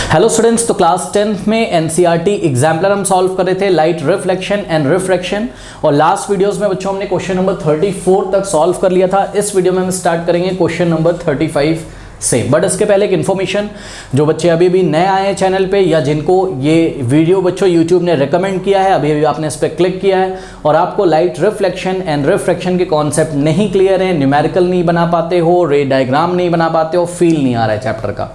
Hello students, तो class 10th में NCERT exemplar हम सॉल्व कर रहे थे लाइट रिफ्लेक्शन एंड रिफ्रैक्शन। और लास्ट वीडियोस में बच्चों हमने क्वेश्चन नंबर 34 तक सॉल्व कर लिया था। इस वीडियो में हम स्टार्ट करेंगे क्वेश्चन नंबर 35 से। बट इसके पहले एक इन्फॉर्मेशन, जो बच्चे अभी भी नए आए हैं चैनल पे या जिनको ये वीडियो बच्चों यूट्यूब ने रिकमेंड किया है, अभी आपने इस पर क्लिक किया है और आपको लाइट रिफ्लेक्शन एंड रिफ्रैक्शन के कॉन्सेप्ट नहीं क्लियर है, न्यूमेरिकल नहीं बना पाते हो, रे डायग्राम नहीं बना पाते हो, फील नहीं आ रहा है चैप्टर का,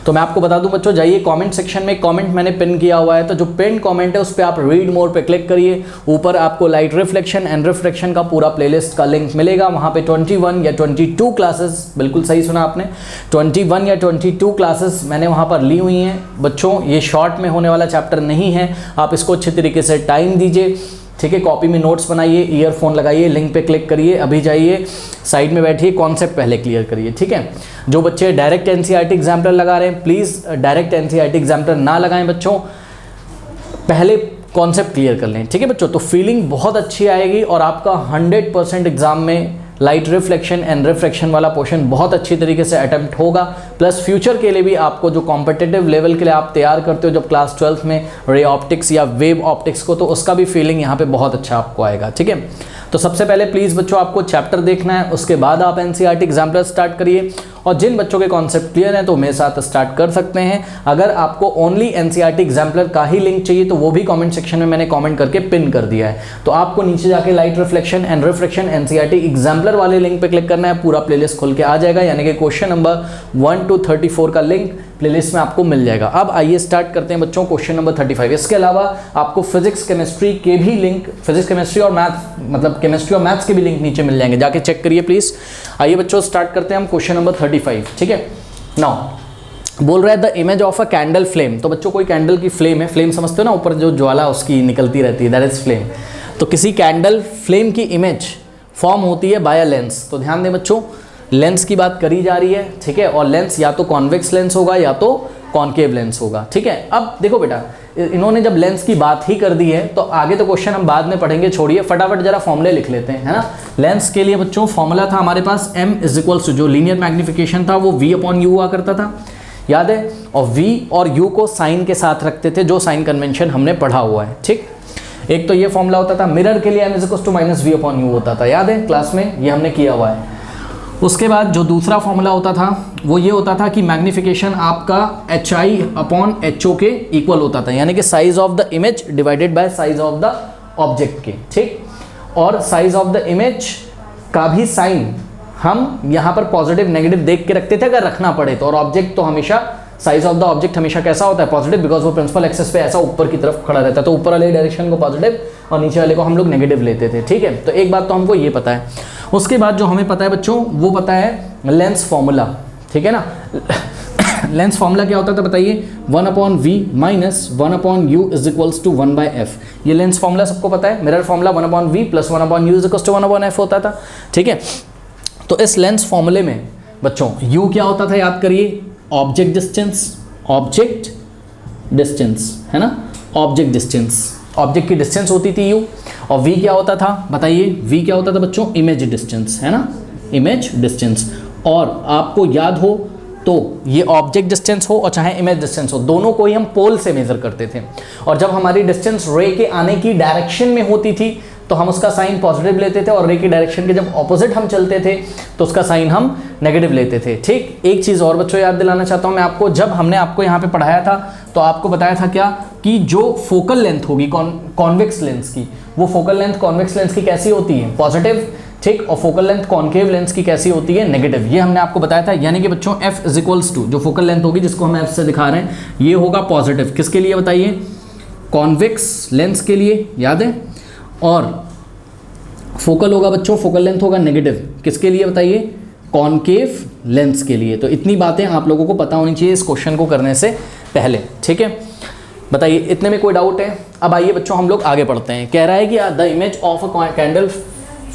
तो मैं आपको बता दूं बच्चों, जाइए कमेंट सेक्शन में, कमेंट मैंने पिन किया हुआ है, तो जो पिन कमेंट है उस पर आप रीड मोर पे क्लिक करिए। ऊपर आपको लाइट रिफ्लेक्शन एंड रिफ्रैक्शन का पूरा प्लेलिस्ट का लिंक मिलेगा। वहाँ पे 21 या 22 क्लासेस, बिल्कुल सही सुना आपने, 21 या 22 क्लासेस मैंने वहाँ पर ली हुई हैं बच्चों। ये शॉर्ट में होने वाला चैप्टर नहीं है, आप इसको अच्छे तरीके से टाइम दीजिए, ठीक है। कॉपी में नोट्स बनाइए, ईयरफोन लगाइए, लिंक पे क्लिक करिए, अभी जाइए साइड में बैठिए, कॉन्सेप्ट पहले क्लियर करिए, ठीक है। जो बच्चे डायरेक्ट एनसीईआरटी एग्जाम्पलर लगा रहे हैं, प्लीज़ डायरेक्ट एनसीईआरटी एग्जाम्पलर ना लगाएं बच्चों, पहले कॉन्सेप्ट क्लियर कर लें, ठीक है बच्चों। तो फीलिंग बहुत अच्छी आएगी और आपका 100% एग्जाम में लाइट रिफ्लेक्शन एंड रिफ्रैक्शन वाला पोर्शन बहुत अच्छी तरीके से अटेम्प्ट होगा। प्लस फ्यूचर के लिए भी आपको जो कॉम्पिटिटिव लेवल के लिए आप तैयार करते हो जब क्लास 12th में रे ऑप्टिक्स या वेव ऑप्टिक्स को, तो उसका भी फीलिंग यहाँ पे बहुत अच्छा आपको आएगा, ठीक है। तो सबसे पहले प्लीज़ बच्चों आपको चैप्टर देखना है, उसके बाद आप एनसीईआरटी एग्जाम्पलर स्टार्ट करिए। और जिन बच्चों के कॉन्सेप्ट क्लियर हैं तो मेरे साथ स्टार्ट कर सकते हैं। अगर आपको ओनली एनसीईआरटी एग्जाम्पलर का ही लिंक चाहिए तो वो भी कमेंट सेक्शन में मैंने कमेंट करके पिन कर दिया है। तो आपको नीचे जाके light reflection and refraction NCERT exemplar वाले लिंक पे क्लिक करना है, पूरा प्लेलिस्ट खोल के आ जाएगा, यानी कि क्वेश्चन नंबर 1 to 34 का लिंक प्लेलिस्ट में आपको मिल जाएगा। अब आइए स्टार्ट करते हैं बच्चों क्वेश्चन नंबर 35। इसके अलावा आपको फिजिक्स केमिस्ट्री के भी लिंक, फिजिक्स केमिस्ट्री और मैथ, मतलब केमिस्ट्री और मैथ्स के भी लिंक नीचे मिल जाएंगे, जाके चेक करिए प्लीज़। आइए बच्चों स्टार्ट करते हैं हम क्वेश्चन नंबर 35, ठीक है। नाउ बोल रहा है the image of a candle flame. तो बच्चों कोई कैंडल की फ्लेम है, फ्लेम समझते हो ना, ऊपर जो ज्वाला उसकी निकलती रहती है, दैट इज फ्लेम। तो किसी कैंडल फ्लेम की इमेज फॉर्म होती है बाय अ लेंस। तो ध्यान दें बच्चों, लेंस की बात करी जा रही है, ठीक है। और लेंस या तो कॉन्वेक्स लेंस होगा या तो कॉनकेव लेंस होगा, ठीक है। अब देखो बेटा, इन्होंने जब लेंस की बात ही कर दी है तो आगे तो क्वेश्चन हम बाद में पढ़ेंगे, छोड़िए, फटाफट जरा फॉर्मूले लिख लेते हैं, है ना। लेंस के लिए बच्चों फॉर्मूला था हमारे पास m = जो लीनियर मैग्निफिकेशन था वो v/u हुआ करता था, याद है। और v और u को साइन के साथ रखते थे, जो साइन कन्वेंशन हमने पढ़ा हुआ है, ठीक। एक तो ये फॉर्मूला होता था। मिरर के लिए m = -v/u होता था, याद है, क्लास में ये हमने किया हुआ है। उसके बाद जो दूसरा फॉर्मूला होता था वो ये होता था कि मैग्निफिकेशन आपका hi/ho के इक्वल होता था, यानी कि size of the image divided by size of the object के, ठीक। और साइज ऑफ द इमेज का भी साइन हम यहाँ पर पॉजिटिव नेगेटिव देख के रखते थे अगर रखना पड़े तो। और ऑब्जेक्ट तो हमेशा, साइज ऑफ द ऑब्जेक्ट हमेशा कैसा होता है, पॉजिटिव, बिकॉज वो प्रिंसिपल एक्सेस पे ऐसा ऊपर की तरफ खड़ा रहता है, तो ऊपर वाले डायरेक्शन को पॉजिटिव और नीचे वाले को हम लोग नेगेटिव लेते थे, ठीक है। तो एक बात तो हमको ये पता है। उसके बाद जो हमें पता है बच्चों वो पता है लेंस फॉर्मूला, ठीक है ना। लेंस फॉर्मूला क्या होता था बताइए, 1/v - 1/u = 1/f। ये लेंस फॉर्मूला सबको पता है। Mirror formula 1/v + 1/u = 1/f होता था, ठीक है। तो इस लेंस फॉर्मूले में बच्चों u क्या होता था, याद करिए, ऑब्जेक्ट डिस्टेंस, है ना, ऑब्जेक्ट डिस्टेंस, ऑब्जेक्ट की डिस्टेंस होती थी u। और v क्या होता था बताइए, v क्या होता था बच्चों, इमेज डिस्टेंस, है ना, इमेज डिस्टेंस। और आपको याद हो तो ये ऑब्जेक्ट डिस्टेंस हो और चाहे इमेज डिस्टेंस हो, दोनों को ही हम पोल से मेजर करते थे। और जब हमारी डिस्टेंस रे के आने की डायरेक्शन में होती थी तो हम उसका साइन पॉजिटिव लेते थे, और रे की डायरेक्शन के जब ऑपोजिट हम चलते थे तो उसका साइन हम नेगेटिव लेते थे, ठीक। एक चीज़ और बच्चों याद दिलाना चाहता हूँ मैं आपको, जब हमने आपको यहाँ पे पढ़ाया था तो आपको बताया था क्या, कि जो फोकल लेंथ होगी कॉन्वेक्स लेंस की, वो फोकल लेंथ कॉन्वेक्स लेंस की कैसी होती है, पॉजिटिव, ठीक। और फोकल लेंथ कॉनकेव लेंस की कैसी होती है, नेगेटिव। ये हमने आपको बताया था, यानी कि बच्चों f = जो फोकल लेंथ होगी, जिसको हम f से दिखा रहे हैं, ये होगा पॉजिटिव। किसके लिए बताइए, कॉन्वेक्स लेंस के लिए, याद है। और फोकल होगा बच्चों, फोकल लेंथ होगा नेगेटिव, किसके लिए बताइए, कॉनकेव लेंस के लिए। तो इतनी बातें आप लोगों को पता होनी चाहिए इस क्वेश्चन को करने से पहले, ठीक है। बताइए इतने में कोई डाउट है। अब आइए बच्चों हम लोग आगे बढ़ते हैं। कह रहा है कि the image of a candle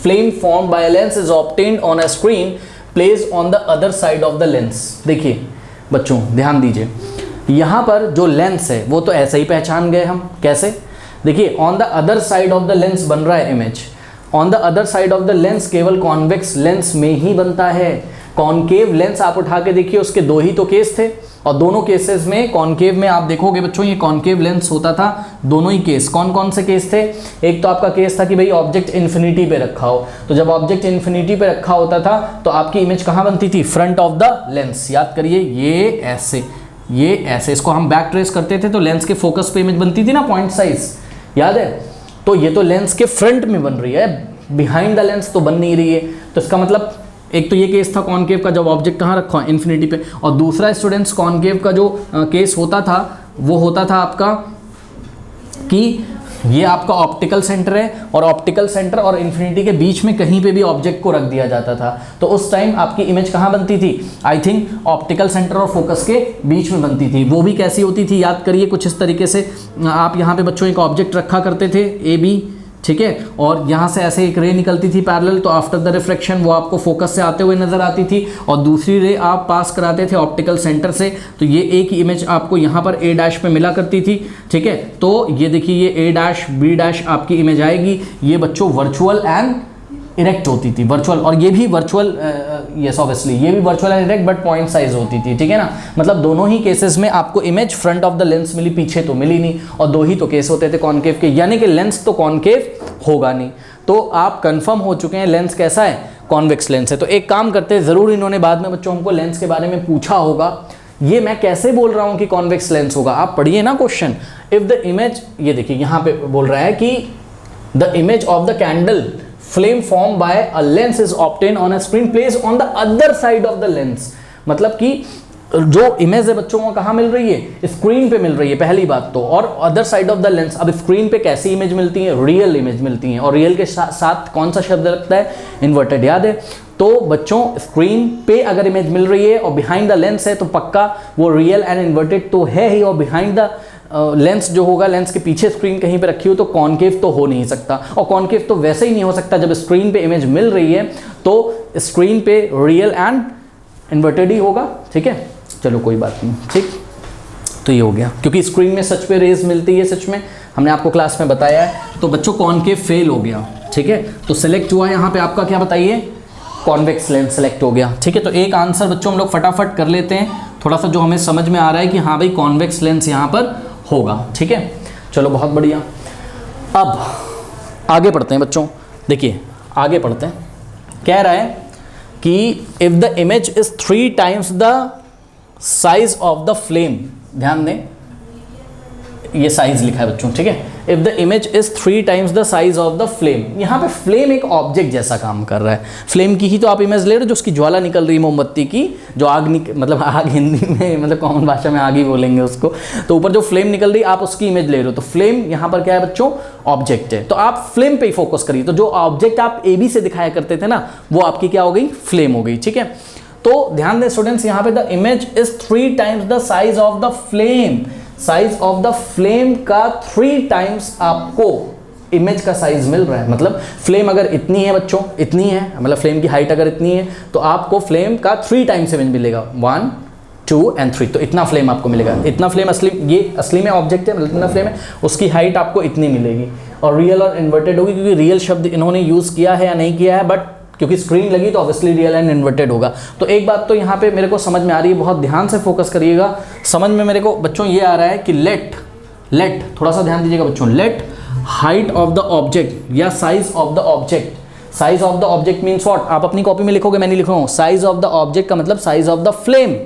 flame form by lens is obtained on a screen placed on the other side of the lens. देखिए बच्चों ध्यान दीजिए, यहाँ पर जो लेंस है वो तो ऐसे ही पहचान गए हम, कैसे, देखिए on the other side of the lens बन रहा है image. On the other side of the lens केवल कॉन्वेक्स लेंस में ही बनता है। कॉनकेव लेंस आप उठा के देखिए, उसके दो ही तो केस थे, और दोनों केसेस में कॉनकेव में आप देखोगे बच्चों ये कॉनकेव लेंस होता था, दोनों ही केस। कौन कौन से केस थे? एक तो आपका केस था कि भाई ऑब्जेक्ट इन्फिनिटी पे रखा हो, तो जब ऑब्जेक्ट इन्फिनिटी पे रखा होता था तो आपकी इमेज कहाँ बनती थी? Front of the lens. याद करिए, ये ऐसे इसको हम बैक ट्रेस करते थे तो लेंस के फोकस पे इमेज बनती थी ना, पॉइंट साइज, याद है? तो ये तो लेंस के फ्रंट में बन रही है, बिहाइंड द लेंस तो बन नहीं रही है। तो इसका मतलब एक तो ये केस था कॉनकेव का, जब ऑब्जेक्ट कहाँ रखा है? इन्फिनिटी पे। और दूसरा स्टूडेंट्स कॉनकेव का जो केस होता था वो होता था आपका कि ये आपका ऑप्टिकल सेंटर है और ऑप्टिकल सेंटर और इन्फिनिटी के बीच में कहीं पे भी ऑब्जेक्ट को रख दिया जाता था, तो उस टाइम आपकी इमेज कहाँ बनती थी? आई थिंक ऑप्टिकल सेंटर और फोकस के बीच में बनती थी। वो भी कैसी होती थी? याद करिए, कुछ इस तरीके से आप यहाँ पे बच्चों एक ऑब्जेक्ट रखा करते थे ए बी, ठीक है, और यहाँ से ऐसे एक रे निकलती थी पैरेलल, तो आफ्टर द रिफ्लेक्शन वो आपको फोकस से आते हुए नजर आती थी और दूसरी रे आप पास कराते थे ऑप्टिकल सेंटर से, तो ये एक ही इमेज आपको यहाँ पर ए डैश पे मिला करती थी, ठीक है। तो ये देखिए ये ए डैश बी डैश आपकी इमेज आएगी, ये बच्चों वर्चुअल एंड इरेक्ट होती थी, वर्चुअल, और ये भी वर्चुअल, यस ऑब्वियसली ये भी virtual and erect but point size होती थी, ठीक है ना। मतलब दोनों ही केसेस में आपको image front of the lens मिली, पीछे तो मिली नहीं, और दो ही तो केस होते थे कॉनकेव के, यानी कि लेंस तो कॉनकेव होगा नहीं। तो आप कंफर्म हो चुके हैं लेंस कैसा है? कॉन्वेक्स लेंस है। तो एक काम करते हैं, जरूर इन्होंने बाद में बच्चों हमको लेंस के बारे में पूछा होगा, ये मैं कैसे बोल रहा हूं कि कॉन्वेक्स लेंस होगा, आप पढ़िए ना क्वेश्चन। इफ द इमेज, ये देखिए यहां पे बोल रहा है कि the image of the candle flame formed by a lens is obtained on a screen placed on the other side of the lens। मतलब कि जो इमेज है बच्चों को कहाँ मिल रही है? स्क्रीन पे मिल रही है, पहली बात तो, और other side of the lens. अब स्क्रीन पे कैसी इमेज मिलती है? रियल इमेज मिलती है, और रियल के साथ कौन सा शब्द लगता है? इन्वर्टेड, याद है? तो बच्चों स्क्रीन पे अगर इमेज मिल रही है और बिहाइंड द लेंस है तो पक्का वो रियल एंड इन्वर्टेड तो है ही, और बिहाइंड द लेंस जो होगा, लेंस के पीछे स्क्रीन कहीं पे रखी हो तो कॉनकेव तो हो नहीं सकता, और कॉनकेव तो वैसे ही नहीं हो सकता, जब स्क्रीन पे इमेज मिल रही है तो स्क्रीन पे रियल एंड इन्वर्टेड ही होगा, ठीक है। चलो कोई बात नहीं, ठीक, तो ये हो गया, क्योंकि स्क्रीन में सच पे रेज मिलती है, सच में हमने आपको क्लास में बताया है। तो बच्चों कॉनकेव फेल हो गया, ठीक है, तो सिलेक्ट हुआ यहाँ पे आपका क्या बताइए? कॉन्वेक्स लेंस सेलेक्ट हो गया, ठीक है। तो एक आंसर बच्चों हम लोग फटाफट कर लेते हैं, थोड़ा सा जो हमें समझ में आ रहा है कि हाँ भाई कॉन्वेक्स लेंस यहाँ पर होगा, ठीक है। चलो बहुत बढ़िया, अब आगे पढ़ते हैं बच्चों। देखिए आगे पढ़ते हैं, कह रहा है कि if the image is 3 times the size of the flame, ध्यान दें ये साइज लिखा है बच्चों, ठीक है। If the image is 3 times the size of the flame, यहाँ पे फ्लेम एक ऑब्जेक्ट जैसा काम कर रहा है, फ्लेम की ही तो आप इमेज ले रहे हो, जो उसकी ज्वाला निकल रही है मोमबत्ती की, जो आग मतलब आग हिंदी में मतलब कॉमन भाषा में आग ही बोलेंगे उसको, तो ऊपर जो फ्लेम निकल रही है आप उसकी इमेज ले रहे हो, तो फ्लेम यहाँ पर क्या है बच्चों? ऑब्जेक्ट है। तो आप फ्लेम पे ही फोकस करिए, तो जो ऑब्जेक्ट आप ए बी से दिखाया करते थे ना, वो आपकी क्या हो गई? फ्लेम हो गई, ठीक है। तो ध्यान दें स्टूडेंट्स, यहाँ पे the image is 3 times the size of the flame, size of the flame का 3 times आपको इमेज का साइज मिल रहा है। मतलब फ्लेम अगर इतनी है बच्चों, इतनी है, मतलब फ्लेम की हाइट अगर इतनी है तो आपको फ्लेम का 3 times इमेज मिलेगा, 1 2 and 3, तो इतना फ्लेम आपको मिलेगा। इतना फ्लेम असली, ये असली में ऑब्जेक्ट है, मतलब इतना फ्लेम है, उसकी हाइट आपको इतनी मिलेगी, और रियल और इन्वर्टेड होगी, क्योंकि रियल शब्द इन्होंने यूज किया है या नहीं किया है, बट क्योंकि स्क्रीन लगी तो ऑब्वियसली रियल एंड इन्वर्टेड होगा। तो एक बात तो यहाँ पे मेरे को समझ में आ रही है, बहुत ध्यान से फोकस करिएगा। समझ में मेरे को बच्चों ये आ रहा है कि लेट थोड़ा सा ध्यान दीजिएगा बच्चों, let height of the object या size of the object, size of the object means what? आप अपनी कॉपी में लिखोगे, मैं नहीं लिखूंगा। साइज ऑफ द ऑब्जेक्ट का मतलब size of the flame,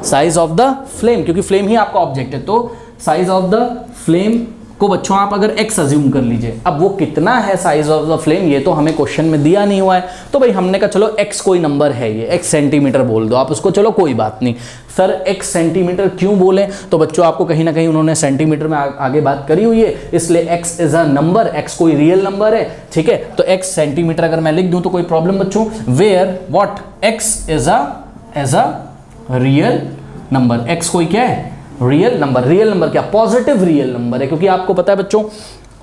size of the flame, क्योंकि फ्लेम ही आपका ऑब्जेक्ट है, तो साइज ऑफ द फ्लेम को बच्चों आप अगर x अज्यूम कर लीजिए। अब वो कितना है साइज ऑफ द फ्लेम, ये तो हमें क्वेश्चन में दिया नहीं हुआ है, तो भाई हमने कहा चलो x कोई नंबर है, ये x सेंटीमीटर बोल दो आप उसको, चलो कोई बात नहीं। सर x सेंटीमीटर क्यों बोलें? तो बच्चों आपको कहीं ना कहीं उन्होंने सेंटीमीटर में आगे बात करी हुई है, इसलिए x is a number, x कोई रियल नंबर है, ठीक है। तो x सेंटीमीटर अगर मैं लिख दूं तो कोई प्रॉब्लम बच्चों? Where what x is a real number, x कोई क्या है? Real number. रियल नंबर क्या? पॉजिटिव रियल नंबर है, क्योंकि आपको पता है बच्चों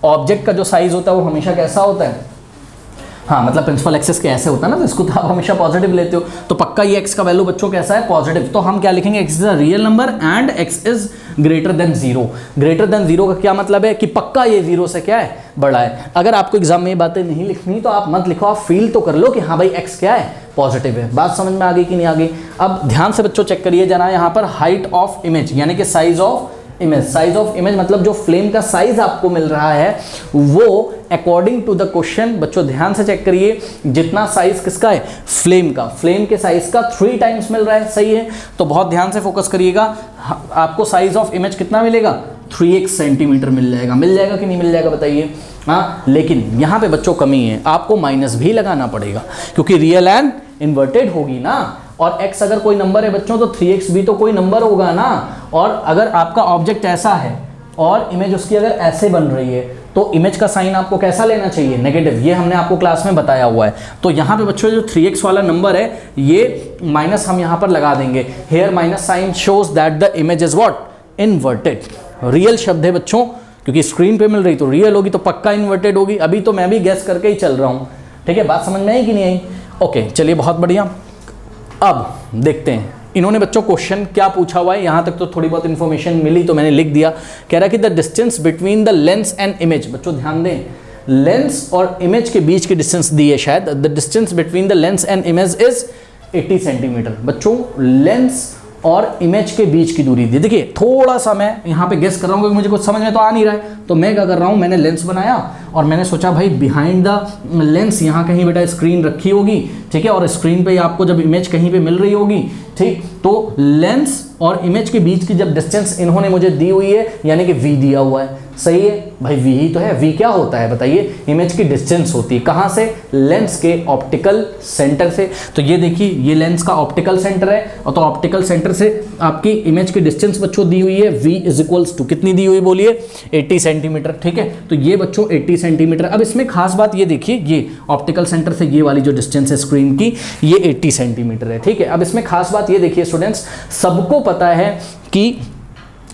ऑब्जेक्ट का जो साइज होता है वो हमेशा कैसा होता है? हाँ मतलब प्रिंसिपल एक्सेस के ऐसे होता है ना, तो इसको तो आप हमेशा पॉजिटिव लेते हो, तो पक्का ये x का वैल्यू बच्चों कैसा है, पॉजिटिव। तो हम क्या लिखेंगे, x is a real number and x is greater than 0। Greater than 0 का क्या मतलब है कि पक्का ये 0 से क्या है, बड़ा है। अगर आपको एग्जाम में ये बातें नहीं लिखनी तो आप मत लिखो, आप फील तो कर लो कि हाँ भाई x क्या है, पॉजिटिव है। बात समझ में आ गई कि नहीं आ गई। अब ध्यान से बच्चों चेक करिए जरा, यहाँ पर हाइट ऑफ इमेज यानी कि size of image. Size of image मतलब जो फ्लेम का साइज आपको मिल रहा है वो अकॉर्डिंग टू द क्वेश्चन, बच्चों ध्यान से चेक करिए, जितना साइज किसका है, फ्लेम का, फ्लेम के साइज का 3 टाइम्स मिल रहा है, सही है। तो बहुत ध्यान से फोकस करिएगा, आपको साइज ऑफ इमेज कितना मिलेगा, 3x सेंटीमीटर मिल जाएगा कि नहीं मिल जाएगा बताइए। हाँ, लेकिन यहाँ पे बच्चों कमी है, आपको माइनस भी लगाना पड़ेगा क्योंकि रियल एंड इन्वर्टेड होगी ना, और x अगर कोई नंबर है बच्चों तो 3x भी तो कोई नंबर होगा ना। और अगर आपका ऑब्जेक्ट ऐसा है और इमेज उसकी अगर ऐसे बन रही है तो इमेज का साइन आपको कैसा लेना चाहिए, नेगेटिव। ये हमने आपको क्लास में बताया हुआ है। तो यहाँ पे बच्चों जो 3x वाला नंबर है ये माइनस हम यहाँ पर लगा देंगे। Here minus sign shows that the image is what, inverted. Real शब्द है बच्चों, क्योंकि स्क्रीन पे मिल रही तो रियल होगी, तो पक्का इन्वर्टेड होगी। अभी तो मैं भी गेस करके ही चल रहा हूँ, ठीक है। बात समझ में आई कि नहीं आई? ओके चलिए बहुत बढ़िया। अब देखते हैं इन्होंने बच्चों क्वेश्चन क्या पूछा हुआ है। यहाँ तक तो थोड़ी बहुत इन्फॉर्मेशन मिली तो मैंने लिख दिया। कह रहा है कि the distance between the lens and image, बच्चों ध्यान दें, लेंस और इमेज के बीच की डिस्टेंस दी है शायद। The distance between the lens and image is 80 centimetre. बच्चों लेंस और इमेज के बीच की दूरी दी। देखिए थोड़ा सा मैं यहाँ पे गेस कर रहा हूँ क्योंकि मुझे कुछ समझ में तो आ नहीं रहा है, तो मैं क्या कर रहा हूँ, मैंने लेंस बनाया और मैंने सोचा भाई बिहाइंड द लेंस यहाँ कहीं बेटा स्क्रीन रखी होगी, ठीक है, और स्क्रीन पे आपको जब इमेज कहीं पे मिल रही होगी, ठीक, तो लेंस और इमेज के बीच की जब डिस्टेंस इन्होंने मुझे दी हुई है यानी कि v दिया हुआ है, सही है भाई, v ही तो है। v क्या होता है बताइए, इमेज की डिस्टेंस होती है कहाँ से, लेंस के ऑप्टिकल सेंटर से। तो ये देखिए ये लेंस का ऑप्टिकल सेंटर है और तो ऑप्टिकल सेंटर से आपकी इमेज की डिस्टेंस बच्चों दी हुई है v इज इक्वल्स टू कितनी दी हुई बोलिए, 80 सेंटीमीटर, ठीक है। तो ये बच्चों 80 सेंटीमीटर। अब इसमें खास बात ये देखिए, ये ऑप्टिकल सेंटर से ये वाली जो डिस्टेंस है स्क्रीन की ये 80 सेंटीमीटर है, ठीक है। अब इसमें खास बात ये देखिए स्टूडेंट्स, सबको पता है कि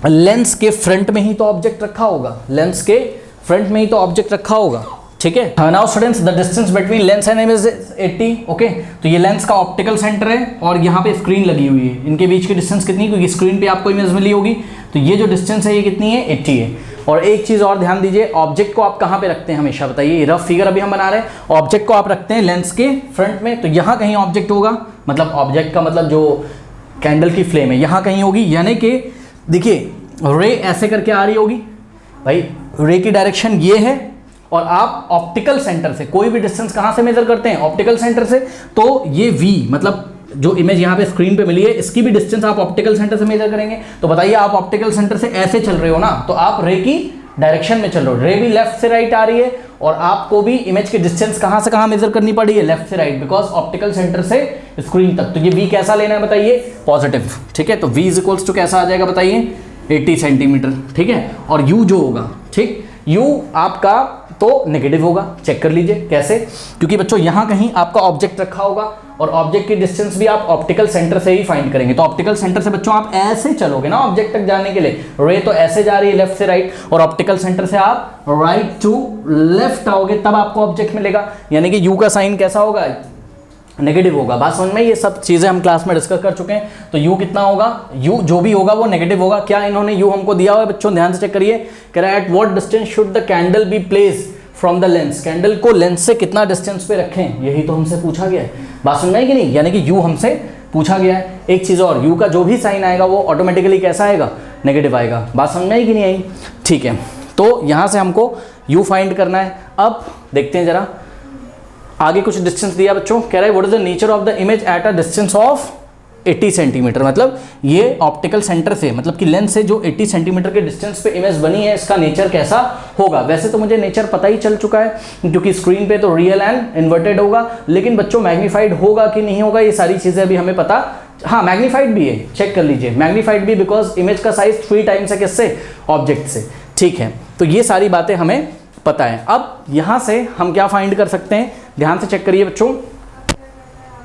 लेंस के फ्रंट में ही तो ऑब्जेक्ट रखा होगा, लेंस के फ्रंट में ही तो ऑब्जेक्ट रखा होगा, ठीक है। Now students the distance between lens and image is 80, okay. तो ये लेंस का ऑप्टिकल सेंटर है और यहाँ पे स्क्रीन लगी हुई है, इनके बीच की डिस्टेंस कितनी, क्योंकि स्क्रीन पे आपको इमेज मिली होगी, तो ये जो डिस्टेंस है ये कितनी है, 80 है। और एक चीज और ध्यान दीजिए, ऑब्जेक्ट को आप कहाँ पे रखते हैं हमेशा बताइए, रफ फिगर अभी हम बना रहे हैं, ऑब्जेक्ट को आप रखते हैं लेंस के फ्रंट में, तो यहाँ कहीं ऑब्जेक्ट होगा, मतलब ऑब्जेक्ट का मतलब जो कैंडल की फ्लेम है यहाँ कहीं होगी, यानी कि देखिए रे ऐसे करके आ रही होगी भाई, रे की डायरेक्शन ये है और आप ऑप्टिकल सेंटर से कोई भी डिस्टेंस कहाँ से मेजर करते हैं, ऑप्टिकल सेंटर से, तो ये v मतलब जो इमेज यहाँ पे स्क्रीन पे मिली है इसकी भी डिस्टेंस आप ऑप्टिकल सेंटर से मेजर करेंगे। तो बताइए आप ऑप्टिकल सेंटर से ऐसे चल रहे हो ना, तो आप रे की डायरेक्शन में चल रहे हो, रे भी लेफ्ट से राइट आ रही है और आपको भी इमेज की डिस्टेंस कहाँ से कहाँ मेजर करनी पड़ी है, लेफ्ट से राइट, बिकॉज ऑप्टिकल सेंटर से स्क्रीन तक। तो ये v कैसा लेना है बताइए, पॉजिटिव, ठीक है। तो v इज इक्वल्स टू कैसा आ जाएगा बताइए, 80 सेंटीमीटर, ठीक है। और u जो होगा, ठीक, u आपका तो नेगेटिव होगा, चेक कर लीजिए कैसे, क्योंकि बच्चों यहाँ कहीं आपका ऑब्जेक्ट रखा होगा और ऑब्जेक्ट की डिस्टेंस भी आप ऑप्टिकल सेंटर से ही फाइंड करेंगे। तो ऑप्टिकल सेंटर से बच्चों आप ऐसे चलोगे ना ऑब्जेक्ट तक जाने के लिए, रे तो ऐसे जा रही है लेफ्ट से राइट, और ऑप्टिकल सेंटर से आप राइट टू लेफ्ट आओगे तब आपको ऑब्जेक्ट मिलेगा, यानी कि u का साइन कैसा होगा, नेगेटिव होगा। बात समझ में, ये सब चीजें हम क्लास में डिस्कस कर चुके हैं। तो u कितना होगा, u जो भी होगा वो नेगेटिव होगा। क्या इन्होंने u हमको दिया हुआ है बच्चों, ध्यान से चेक करिए, कह रहा है at what distance should the candle be place from the lens, candle को लेंस से कितना डिस्टेंस पे रखें, यही तो हमसे पूछा गया है। बात समझ में आई कि नहीं, यानी कि u हमसे पूछा गया है। एक चीज और, u का जो भी साइन आएगा वो ऑटोमेटिकली कैसा आएगा, नेगेटिव आएगा। बात समझ में आई कि नहीं आई, ठीक है। तो यहां से हमको u फाइंड करना है। अब देखते हैं जरा आगे कुछ डिस्टेंस दिया बच्चों, कह रहा है what is the nature of the image at a distance of 80 centimetre, मतलब ये ऑप्टिकल सेंटर से, मतलब कि लेंस से जो 80 सेंटीमीटर के डिस्टेंस पे इमेज बनी है इसका नेचर कैसा होगा। वैसे तो मुझे नेचर पता ही चल चुका है क्योंकि स्क्रीन पे तो रियल एंड इन्वर्टेड होगा, लेकिन बच्चों मैग्नीफाइड होगा कि नहीं होगा ये सारी चीजें अभी हमें पता, हाँ मैग्नीफाइड भी है, चेक कर लीजिए, मैग्नीफाइड भी, बिकॉज इमेज का साइज 3 टाइम्स है किससे, ऑब्जेक्ट से, ठीक है। तो ये सारी बातें हमें पता है। अब यहां से हम क्या फाइंड कर सकते हैं, ध्यान से चेक करिए बच्चों,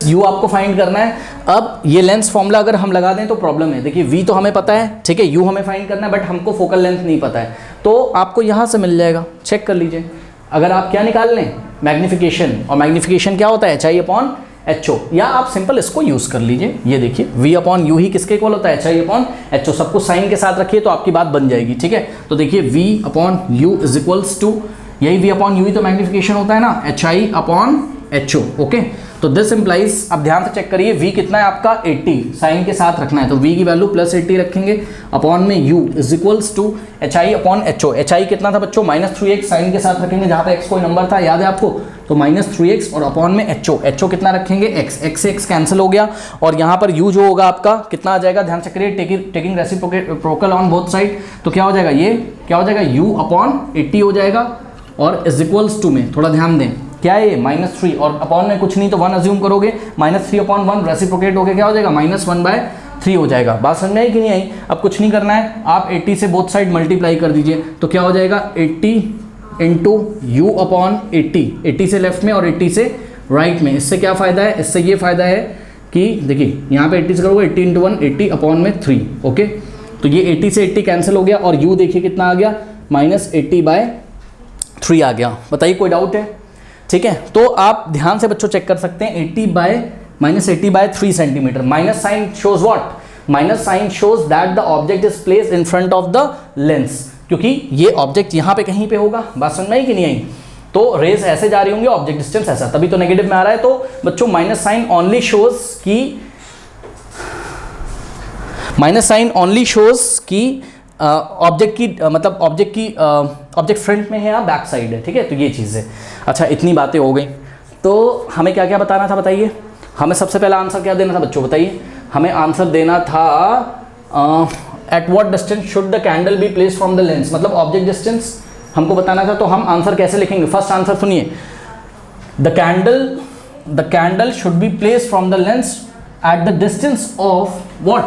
u आपको फाइंड करना है। अब ये लेंस फॉर्मूला अगर हम लगा दें तो प्रॉब्लम है, देखिए v तो हमें पता है, ठीक है, u हमें फाइंड करना है, बट हमको फोकल लेंथ नहीं पता है, तो आपको यहां से मिल जाएगा, चेक कर लीजिए। अगर आप क्या निकाल लें, मैग्निफिकेशन, और मैग्निफिकेशन क्या होता है HI/HO, या आप सिंपल इसको यूज़ कर लीजिए। ये देखिए V/U ही किसके इक्वल होता है HI/HO, सब कुछ साइन के साथ रखिए तो आपकी बात बन जाएगी, ठीक है। तो देखिए V/U इज इक्वल्स टू, यही V/U ही तो मैग्निफिकेशन होता है ना, HI/HO, ओके। तो दिस इंप्लाइज, अब ध्यान से चेक करिए V कितना है आपका 80, साइन के साथ रखना है तो V की वैल्यू +80 रखेंगे, अपॉन में U is equals to HI/HO। HI कितना था बच्चों -3x, साइन के साथ रखेंगे, जहाँ पे x कोई नंबर था याद है आपको, तो -3x और अपॉन में HO कितना रखेंगे x से x कैंसिल हो गया, और यहाँ पर U जो होगा आपका कितना आ जाएगा, ध्यान से करिए, taking reciprocal on both side, तो क्या हो जाएगा, ये क्या हो जाएगा U/80 हो जाएगा, और इज इक्वल्स टू में थोड़ा ध्यान दें, क्या है ये -3 और अपॉन में कुछ नहीं तो 1 अज्यूम करोगे, -3/1 रेसिप्रोकेट होकर क्या हो जाएगा -1/3 हो जाएगा। बात समझ में आई कि नहीं आई? अब कुछ नहीं करना है, आप 80 से बोथ साइड मल्टीप्लाई कर दीजिए, तो क्या हो जाएगा 80 इंटू U/80, 80 से लेफ्ट में और 80 से राइट में। इससे क्या फ़ायदा है, इससे ये फ़ायदा है कि देखिए यहाँ पे 80 से करोगे 80 इंटू 1 80 अपॉन में 3, ओके। तो ये 80 से 80 कैंसिल हो गया, और U देखिए कितना आ गया -80/3 आ गया। बताइए कोई डाउट है? ठीक है, तो आप ध्यान से बच्चों चेक कर सकते हैं, -80/3 centimetre, minus sign shows what, minus sign shows that the object is placed in front of the lens, क्योंकि ये ऑब्जेक्ट यहाँ पे कहीं पे होगा। बात समझ में आई कि नहीं आई? तो रेज ऐसे जा रही होंगी, ऑब्जेक्ट डिस्टेंस ऐसा, तभी तो नेगेटिव में आ रहा है। तो बच्चों माइनस साइन ओनली शोज की ऑब्जेक्ट की मतलब ऑब्जेक्ट फ्रंट में है या बैक साइड है, ठीक है। तो ये चीज़ है। अच्छा, इतनी बातें हो गई, तो हमें क्या क्या बताना था बताइए। हमें सबसे पहला आंसर क्या देना था बच्चों, बताइए। हमें आंसर देना था at what distance should the candle be placed from the lens, मतलब ऑब्जेक्ट डिस्टेंस हमको बताना था। तो हम आंसर कैसे लिखेंगे, फर्स्ट आंसर सुनिए, the candle should be placed from the lens at the distance of what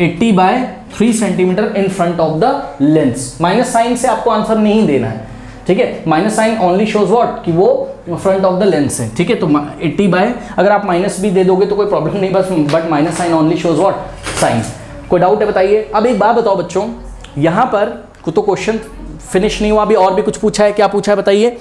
80/3 centimetre in front of the lens. Minus sign से आपको आंसर नहीं देना है, ठीक है। Minus sign only shows what कि वो फ्रंट ऑफ द लेंस है, ठीक है। तो 80 अगर आप माइनस भी दे दोगे तो कोई प्रॉब्लम नहीं, बस but minus sign only shows what sign. कोई डाउट है बताइए। अब एक बात बताओ बच्चों, यहाँ पर तो क्वेश्चन फिनिश नहीं हुआ, अभी और भी कुछ पूछा है। क्या पूछा है बताइए,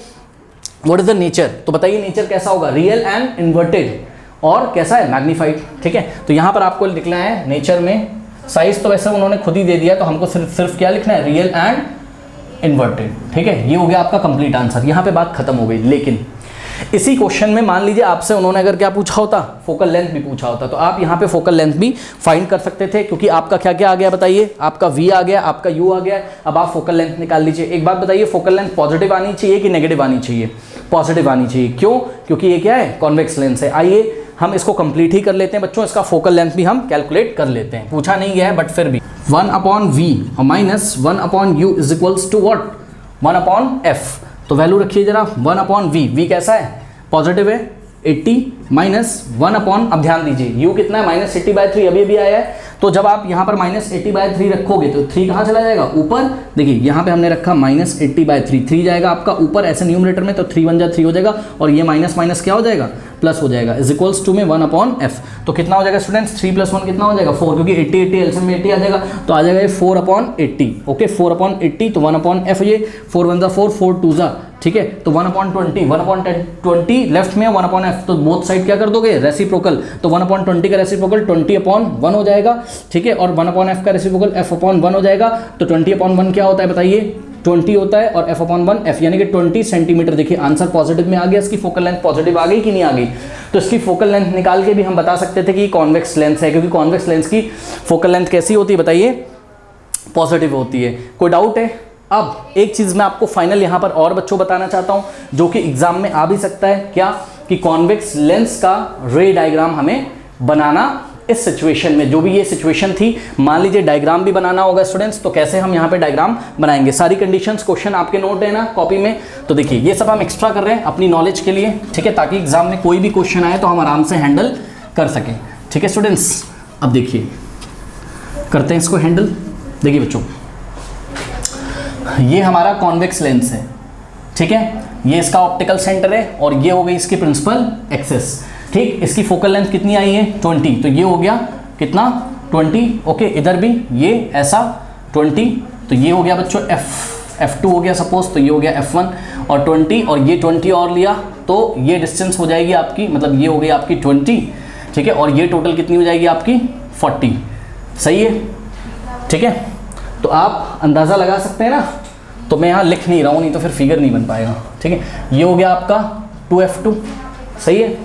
व्हाट इज द नेचर। तो बताइए नेचर कैसा होगा, रियल एंड इन्वर्टेड, और कैसा है मैग्नीफाइड, ठीक है। तो यहाँ पर आपको लिखना है नेचर में, साइज तो वैसे उन्होंने खुद ही दे दिया, तो हमको सिर्फ क्या लिखना है, रियल एंड इन्वर्टेड, ठीक है। ये हो गया आपका कंप्लीट आंसर, यहाँ पे बात खत्म हो गई। लेकिन इसी क्वेश्चन में मान लीजिए आपसे उन्होंने अगर क्या पूछा होता, फोकल लेंथ भी पूछा होता, तो आप यहाँ पे फोकल लेंथ भी फाइंड कर सकते थे, क्योंकि आपका क्या क्या आ गया बताइए, आपका V आ गया, आपका U आ गया। अब आप फोकल लेंथ निकाल लीजिए। एक बात बताइए, फोकल लेंथ पॉजिटिव आनी चाहिए कि नेगेटिव आनी चाहिए? पॉजिटिव आनी चाहिए। क्यों? क्योंकि ये क्या है, कॉन्वेक्स लेंस है। आइए हम इसको कंप्लीट ही कर लेते हैं बच्चों, इसका फोकल लेंथ भी हम कैलकुलेट कर लेते हैं। पूछा नहीं गया है बट फिर भी 1/V माइनस 1/U is equals to what 1/F। तो वैल्यू रखिए जरा 1/V। V कैसा है, पॉजिटिव है, 80 माइनस 1/, अब ध्यान दीजिए U कितना है -80/3, अभी आया है। तो जब आप यहाँ पर -80/3 रखोगे तो 3 कहाँ चला जाएगा, ऊपर। देखिए यहाँ पे हमने रखा -80/3, 3 जाएगा आपका ऊपर ऐसे न्यूमरेटर में, तो 3 1 जा 3 हो जाएगा, और ये माइनस माइनस क्या हो जाएगा, प्लस हो जाएगा, इज इक्वल्स टू में 1/F। तो कितना हो जाएगा स्टूडेंट्स, 3 + 1 कितना हो जाएगा 4, क्योंकि 80 एलसीएम में 80 आ जाएगा, तो आ जाएगा ये 4/80, ओके 4/80। तो 1/F, ये 4 1 4 4 2 जा, ठीक है। तो 1/20, 1/20 लेफ्ट में 1/F, तो बोथ साइड क्या कर दोगे, रेसिप्रोकल। तो 1/20 का रेसिप्रोकल 20/1 हो जाएगा, ठीक है। और 1/F का रेसिप्रोकल F/1 हो जाएगा। तो 20/1 क्या होता है बताइए, 20 होता है, और F/1 F, यानी कि 20 सेंटीमीटर। देखिए आंसर पॉजिटिव में आ गया, इसकी फोकल लेंथ पॉजिटिव आ गई कि नहीं आ गई। तो इसकी फोकल लेंथ निकाल के भी हम बता सकते थे कि कॉन्वेक्स लेंस है, क्योंकि कॉन्वेक्स लेंस की फोकल लेंथ कैसी होती है बताइए, पॉजिटिव होती है। कोई डाउट है। अब एक चीज़ मैं आपको फाइनल यहाँ पर और बच्चों बताना चाहता हूँ, जो कि एग्जाम में आ भी सकता है, क्या कि कॉन्वेक्स लेंस का रे डायग्राम हमें बनाना इस सिचुएशन में, जो भी ये सिचुएशन थी, मान लीजिए डायग्राम भी बनाना होगा स्टूडेंट्स, तो कैसे हम यहाँ पे डायग्राम बनाएंगे। सारी कंडीशंस क्वेश्चन आपके नोट है ना कॉपी में, तो देखिए ये सब हम एक्स्ट्रा कर रहे हैं अपनी नॉलेज के लिए, ठीक है, ताकि एग्जाम में कोई भी क्वेश्चन आए तो हम आराम से हैंडल कर सकें, ठीक है स्टूडेंट्स। अब देखिए करते हैं इसको हैंडल। देखिए बच्चों, ये हमारा कॉन्वेक्स लेंस है, ठीक है, ये इसका ऑप्टिकल सेंटर है, और ये हो गई इसकी प्रिंसिपल एक्सिस, ठीक। इसकी फोकल लेंथ कितनी आई है 20, तो ये हो गया कितना 20, ओके। इधर भी ये ऐसा 20, तो ये हो गया बच्चों F2 हो गया सपोज, तो ये हो गया F1 और 20, और ये 20 और लिया तो ये डिस्टेंस हो जाएगी आपकी, मतलब ये हो गई आपकी 20, ठीक है, और ये टोटल कितनी हो जाएगी आपकी 40, सही है, ठीक है। तो आप अंदाज़ा लगा सकते हैं ना, तो मैं यहाँ लिख नहीं रहा हूँ, नहीं तो फिर फिगर नहीं बन पाएगा, ठीक है। ये हो गया आपका 2F2, सही है।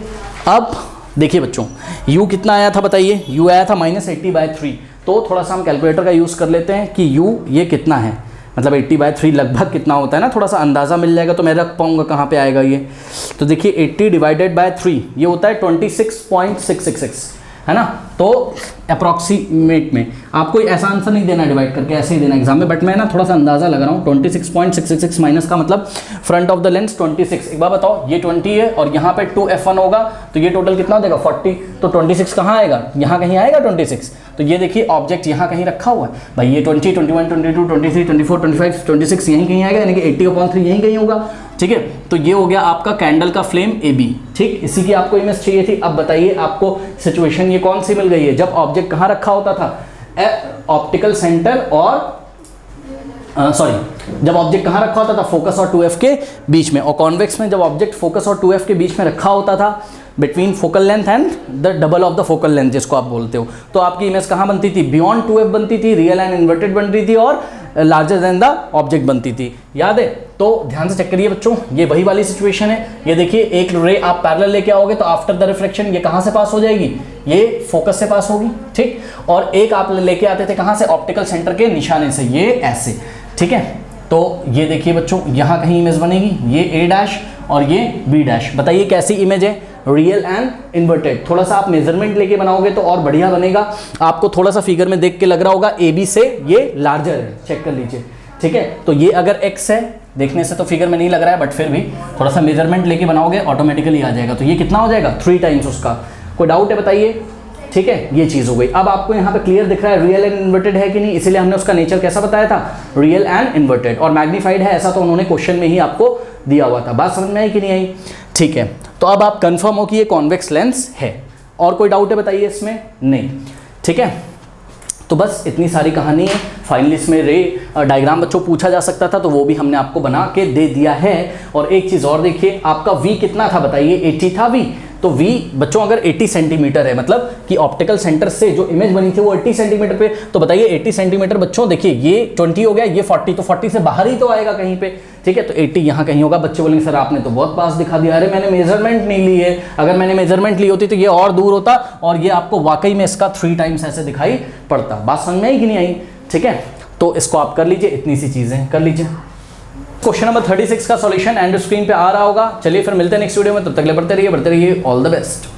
अब देखिए बच्चों, u कितना आया था बताइए, u आया था -80/3, तो थोड़ा सा हम कैलकुलेटर का यूज़ कर लेते हैं कि u ये कितना है, मतलब 80/3 लगभग कितना होता है ना, थोड़ा सा अंदाज़ा मिल जाएगा तो मैं रख पाऊँगा कहाँ पे आएगा ये। तो देखिए 80/3 ये होता है 26.666, है ना। तो अप्रॉक्सीमेट में आपको ऐसा आंसर नहीं देना डिवाइड करके, ऐसे ही देना एग्जाम में, बट मैं ना थोड़ा सा अंदाज़ा लगा रहा हूँ। 26.666 माइनस का मतलब फ्रंट ऑफ द लेंस 26। एक बार बताओ, ये 20 है और यहाँ पे 2F1 होगा, तो ये टोटल कितना हो जाएगा 40। तो 26 कहाँ आएगा, यहाँ कहीं आएगा 26। तो ये देखिए ऑब्जेक्ट यहाँ कहीं रखा हुआ है भाई, ये 20, 21, 22, 23, 24, 25, 26 यहीं कहीं आएगा, यानी कि 80/3 यहीं कहीं होगा, ठीक है। तो ये हो गया आपका कैंडल का फ्लेम AB, ठीक। इसी की आपको इमेज चाहिए थी। अब बताइए आपको सिचुएशन ये कौन सी मिल गई है, जब ऑब्जेक्ट कहाँ रखा होता था, ऑप्टिकल सेंटर और जब ऑब्जेक्ट कहाँ रखा होता था, फोकस और 2F के बीच में, और कॉन्वेक्स में जब ऑब्जेक्ट फोकस और 2F के बीच में रखा होता था, between focal length and the double of the focal length जिसको आप बोलते हो, तो आपकी इमेज कहाँ बनती थी, बियॉन्ड 2F बनती थी, रियल एंड इन्वर्टेड बन रही थी, और लार्जर देन द ऑब्जेक्ट बनती थी, याद है। तो ध्यान से चेक करिए बच्चों, ये वही वाली सिचुएशन है। ये देखिए एक रे आप पैरेलल लेके आओगे तो आफ्टर द रिफ्लेक्शन ये कहाँ से पास हो जाएगी, ये फोकस से पास होगी, ठीक। और एक आप लेके आते थे कहाँ से, ऑप्टिकल सेंटर के निशाने से, ये ऐसे, ठीक है। तो ये देखिए बच्चों, यहाँ कहीं इमेज बनेगी, ये A' और ये B'। बताइए कैसी इमेज है, रियल एंड इन्वर्टेड। थोड़ा सा आप मेजरमेंट लेके बनाओगे तो और बढ़िया बनेगा। आपको थोड़ा सा फिगर में देख के लग रहा होगा AB से ये लार्जर है, चेक कर लीजिए, ठीक है। तो ये अगर X है, देखने से तो फिगर में नहीं लग रहा है, बट फिर भी थोड़ा सा मेजरमेंट लेके बनाओगे ऑटोमेटिकली आ जाएगा। तो ये कितना हो जाएगा 3 टाइम्स उसका। कोई डाउट है बताइए, ठीक है। ये चीज़ हो गई। अब आपको यहाँ पे क्लियर दिख रहा है रियल एंड इन्वर्टेड है कि नहीं, इसीलिए हमने उसका नेचर कैसा बताया था, रियल एंड इन्वर्टेड, और मैग्नीफाइड है ऐसा तो उन्होंने क्वेश्चन में ही आपको दिया हुआ था। बात समझ में आई कि नहीं आई, ठीक है। तो अब आप कंफर्म हो कि ये कॉन्वेक्स लेंस है। और कोई डाउट है बताइए इसमें, नहीं, ठीक है। तो बस इतनी सारी कहानी है। फाइनली इसमें रे डायग्राम बच्चों पूछा जा सकता था, तो वो भी हमने आपको बना के दे दिया है। और एक चीज़ और देखिए, आपका V कितना था बताइए, 80 था V। तो V बच्चों अगर 80 सेंटीमीटर है, मतलब कि ऑप्टिकल सेंटर से जो इमेज बनी थी वो 80 सेंटीमीटर पे, तो बताइए 80 सेंटीमीटर बच्चों, देखिए ये 20 हो गया, ये 40, तो 40 से बाहर ही तो आएगा कहीं पे, ठीक है। तो 80 यहाँ कहीं होगा। बच्चे बोलेंगे सर आपने तो बहुत पास दिखा दिया, अरे मैंने मेजरमेंट नहीं ली है, अगर मैंने मेजरमेंट ली होती तो ये और दूर होता और ये आपको वाकई में इसका 3 टाइम्स ऐसे दिखाई पड़ता। बात समझ में आई कि नहीं आई, ठीक है। तो इसको आप कर लीजिए, इतनी सी चीज़ें कर लीजिए। क्वेश्चन नंबर 36 का सॉल्यूशन एंड स्क्रीन पे आ रहा होगा। चलिए फिर मिलते हैं नेक्स्ट वीडियो में, तब तक ले बढ़ते रहिए, ऑल द बेस्ट।